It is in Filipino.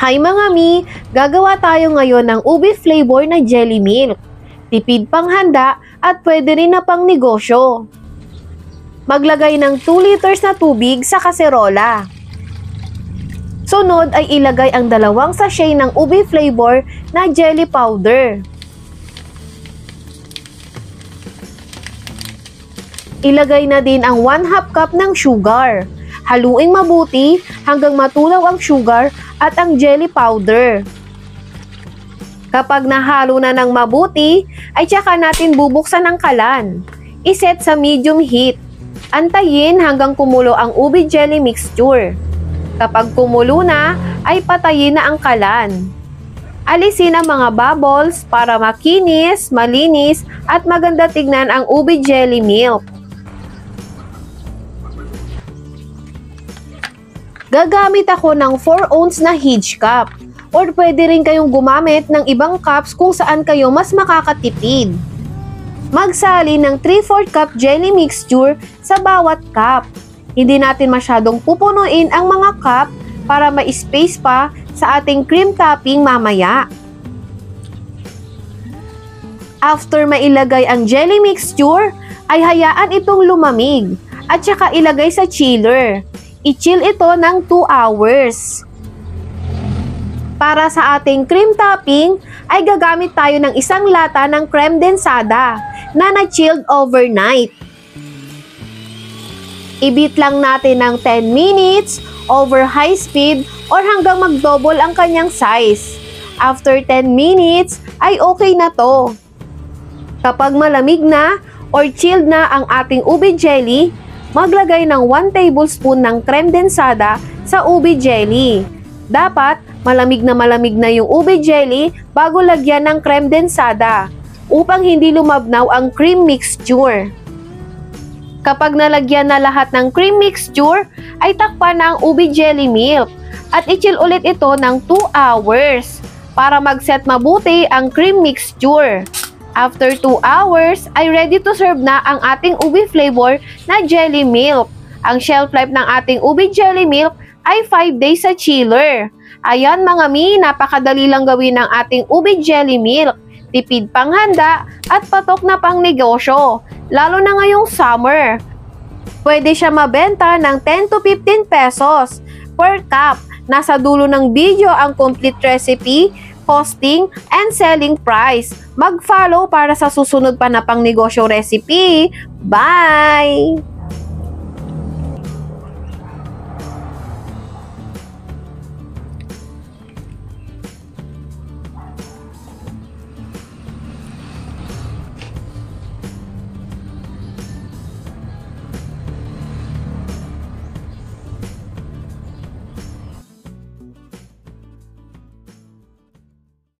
Hi mga mi! Gagawa tayo ngayon ng ube flavor na jelly milk. Tipid panghanda at pwede rin na pang negosyo. Maglagay ng 2 liters na tubig sa kaserola. Sunod ay ilagay ang 2 sachet ng ube flavor na jelly powder. Ilagay na din ang 1/2 cup ng sugar. Haluin mabuti hanggang matunaw ang sugar at ang jelly powder. Kapag nahalo na ng mabuti, ay tsaka natin bubuksan ang kalan. Iset sa medium heat. Antayin hanggang kumulo ang ube jelly mixture. Kapag kumulo na, ay patayin na ang kalan. Alisin ang mga bubbles para makinis, malinis at maganda tignan ang ube jelly milk. Gagamit ako ng 4 ounce na Hinge cup or pwede rin kayong gumamit ng ibang cups kung saan kayo mas makakatipid. Magsali ng 3/4 cup jelly mixture sa bawat cup. Hindi natin masyadong pupunuin ang mga cup para ma-space pa sa ating cream topping mamaya. After mailagay ang jelly mixture, ay hayaan itong lumamig at saka ilagay sa chiller. I-chill ito ng 2 hours. Para sa ating cream topping, ay gagamit tayo ng 1 lata ng creme densada na na-chilled overnight. I-beat lang natin ng 10 minutes over high speed or hanggang mag-double ang kanyang size. After 10 minutes, ay okay na to. Kapag malamig na or chilled na ang ating ube jelly, maglagay ng 1 tablespoon ng creme densada sa ube jelly. Dapat malamig na yung ube jelly bago lagyan ng creme densada upang hindi lumabnaw ang cream mixture. Kapag nalagyan na lahat ng cream mixture, ay takpan na ang ube jelly milk at i-chill ulit ito ng 2 hours para mag-set mabuti ang cream mixture. After 2 hours, ay ready to serve na ang ating ube flavor na jelly milk. Ang shelf life ng ating ube jelly milk ay 5 days sa chiller. Ayan mga mi, napakadali lang gawin ng ating ube jelly milk. Tipid panghanda at patok na pang negosyo, lalo na ngayong summer. Pwede siya mabenta ng 10 to 15 pesos per cup. Nasa dulo ng video ang complete recipe, costing, and selling price. Mag-follow para sa susunod pa na pang negosyo recipe. Bye!